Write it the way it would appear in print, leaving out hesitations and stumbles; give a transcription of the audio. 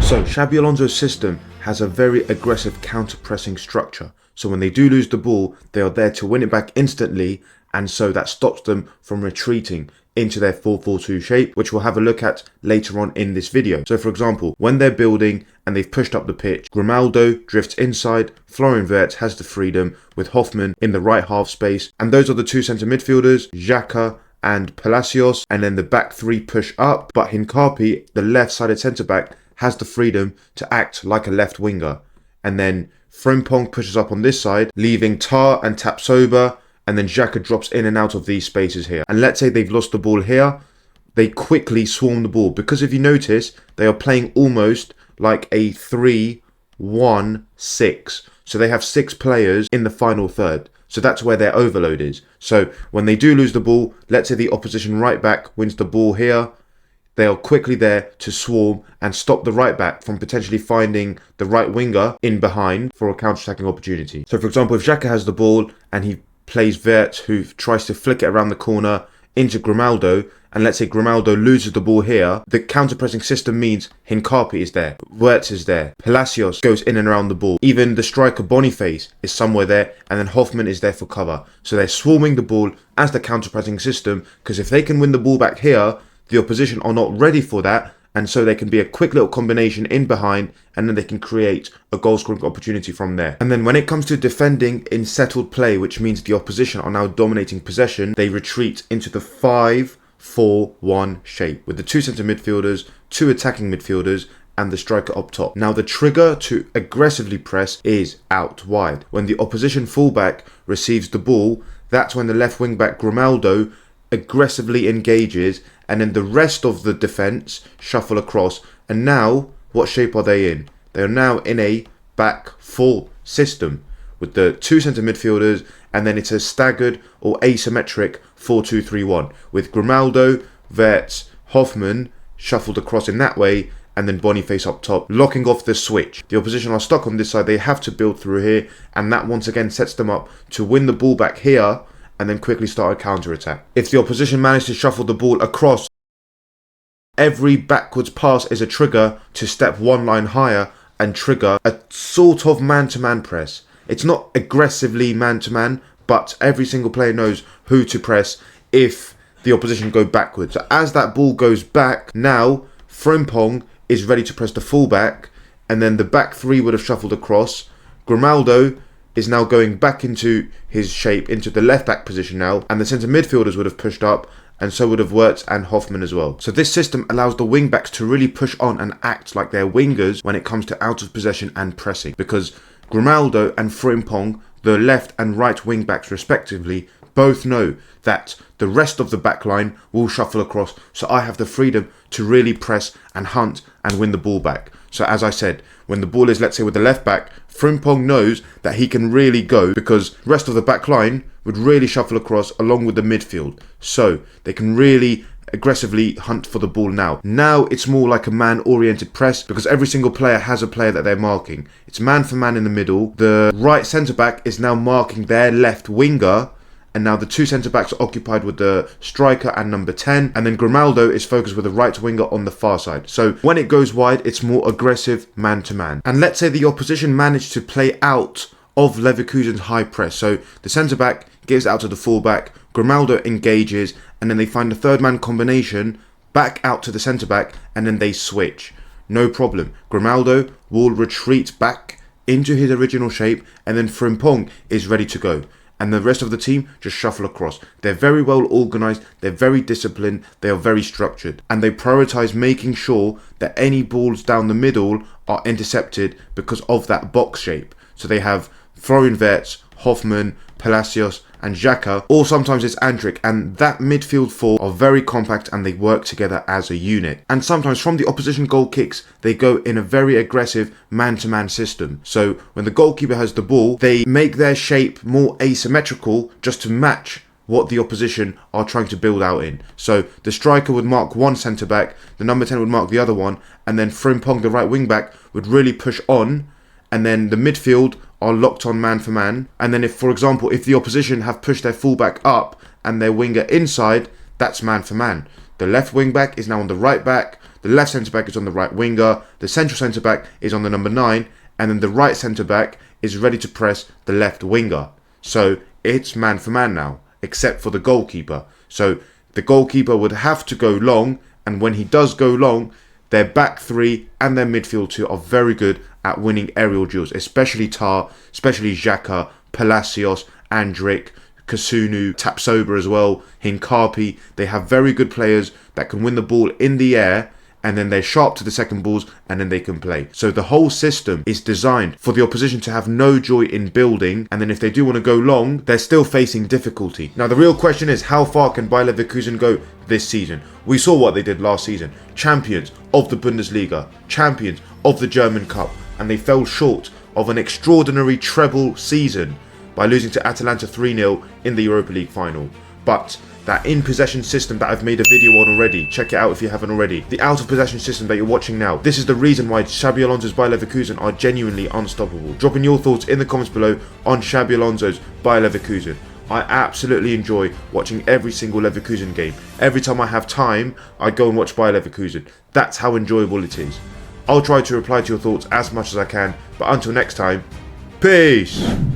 So Xabi Alonso's system has a very aggressive counter-pressing structure. So when they do lose the ball, they are there to win it back instantly, and so that stops them from retreating into their 4-4-2 shape, which we'll have a look at later on in this video. So for example, when they're building and they've pushed up the pitch, Grimaldo drifts inside, Florian Wirtz has the freedom with Hoffman in the right half space, and those are the two centre midfielders, Xhaka and Palacios, and then the back three push up, but Hincapi, the left-sided centre-back, has the freedom to act like a left winger. And then Frimpong pushes up on this side, leaving Tar and Tapsoba, and then Xhaka drops in and out of these spaces here. And let's say they've lost the ball here, they quickly swarm the ball, because if you notice, they are playing almost like a 3-1-6. So they have 6 players in the final third. So that's where their overload is. So when they do lose the ball, let's say the opposition right back wins the ball here, they are quickly there to swarm and stop the right back from potentially finding the right winger in behind for a counter-attacking opportunity. So for example, if Xhaka has the ball and he plays Wirtz, who tries to flick it around the corner into Grimaldo, and let's say Grimaldo loses the ball here, the counter-pressing system means Hincapi is there, Wirtz is there, Palacios goes in and around the ball, even the striker Boniface is somewhere there, and then Hoffman is there for cover. So they're swarming the ball as the counter-pressing system, because if they can win the ball back here, the opposition are not ready for that, and so they can be a quick little combination in behind, and then they can create a goal scoring opportunity from there. And then when it comes to defending in settled play, which means the opposition are now dominating possession, they retreat into the 5-4-1 shape with the 2 centre midfielders, 2 attacking midfielders, and the striker up top. Now the trigger to aggressively press is out wide. When the opposition fullback receives the ball, that's when the left wing back Grimaldo aggressively engages, and then the rest of the defence shuffle across. And now, what shape are they in? They are now in a back 4 system with the 2 centre midfielders, and then it's a staggered or asymmetric 4-2-3-1 with Grimaldo, Wirtz, Hoffman shuffled across in that way, and then Boniface up top, locking off the switch. The opposition are stuck on this side, they have to build through here, and that once again sets them up to win the ball back here and then quickly start a counter-attack. If the opposition manage to shuffle the ball across, every backwards pass is a trigger to step one line higher and trigger a sort of man-to-man press. It's not aggressively man-to-man, but every single player knows who to press if the opposition go backwards. So as that ball goes back, now Frimpong is ready to press the fullback, and then the back 3 would have shuffled across. Grimaldo is now going back into his shape, into the left back position now, and the centre midfielders would have pushed up, and so would have Wirtz and Hoffman as well. So this system allows the wing backs to really push on and act like they're wingers when it comes to out of possession and pressing, because Grimaldo and Frimpong, the left and right wing backs respectively, both know that the rest of the back line will shuffle across, so I have the freedom to really press and hunt and win the ball back. So as I said, when the ball is, let's say, with the left back, Frimpong knows that he can really go, because the rest of the back line would really shuffle across along with the midfield. So they can really aggressively hunt for the ball now. Now it's more like a man-oriented press, because every single player has a player that they're marking. It's man for man in the middle. The right centre-back is now marking their left winger, and now the 2 centre-backs are occupied with the striker and number 10, and then Grimaldo is focused with the right winger on the far side. So when it goes wide, it's more aggressive man-to-man. And let's say the opposition managed to play out of Leverkusen's high press. So the centre-back gives out to the full-back, Grimaldo engages, and then they find the third-man combination back out to the centre-back, and then they switch. No problem. Grimaldo will retreat back into his original shape, and then Frimpong is ready to go. And the rest of the team just shuffle across. They're very well organised, they're very disciplined, they are very structured, and they prioritise making sure that any balls down the middle are intercepted because of that box shape. So they have Florian Wirtz, Hoffman, Palacios and Xhaka, or sometimes it's Andrić, and that midfield 4 are very compact and they work together as a unit. And sometimes from the opposition goal kicks, they go in a very aggressive man-to-man system. So when the goalkeeper has the ball, they make their shape more asymmetrical just to match what the opposition are trying to build out in. So the striker would mark one centre-back, the number 10 would mark the other one, and then Frimpong, the right wing-back, would really push on, and then the midfield are locked on man for man. And then if, for example, if the opposition have pushed their fullback up and their winger inside, that's man for man. The left wing back is now on the right back, the left centre-back is on the right winger, the central centre-back is on the number 9, and then the right centre-back is ready to press the left winger. So it's man for man now, except for the goalkeeper. So the goalkeeper would have to go long, and when he does go long, their back 3 and their midfield 2 are very good at winning aerial duels, especially Tar, especially Xhaka, Palacios, Andrić, Kasunu, Tapsoba as well, Hincapi. They have very good players that can win the ball in the air, and then they're sharp to the second balls, and then they can play. So the whole system is designed for the opposition to have no joy in building, and then if they do want to go long, they're still facing difficulty. Now the real question is, how far can Bayer Leverkusen go this season? We saw what they did last season. Champions of the Bundesliga, champions of the German Cup, and they fell short of an extraordinary treble season by losing to Atalanta 3-0 in the Europa League final. But that in-possession system that I've made a video on already, check it out if you haven't already. The out-of-possession system that you're watching now, this is the reason why Xabi Alonso's Bayer Leverkusen are genuinely unstoppable. Drop in your thoughts in the comments below on Xabi Alonso's Bayer Leverkusen. I absolutely enjoy watching every single Leverkusen game. Every time I have time, I go and watch Bayer Leverkusen. That's how enjoyable it is. I'll try to reply to your thoughts as much as I can, but until next time, peace!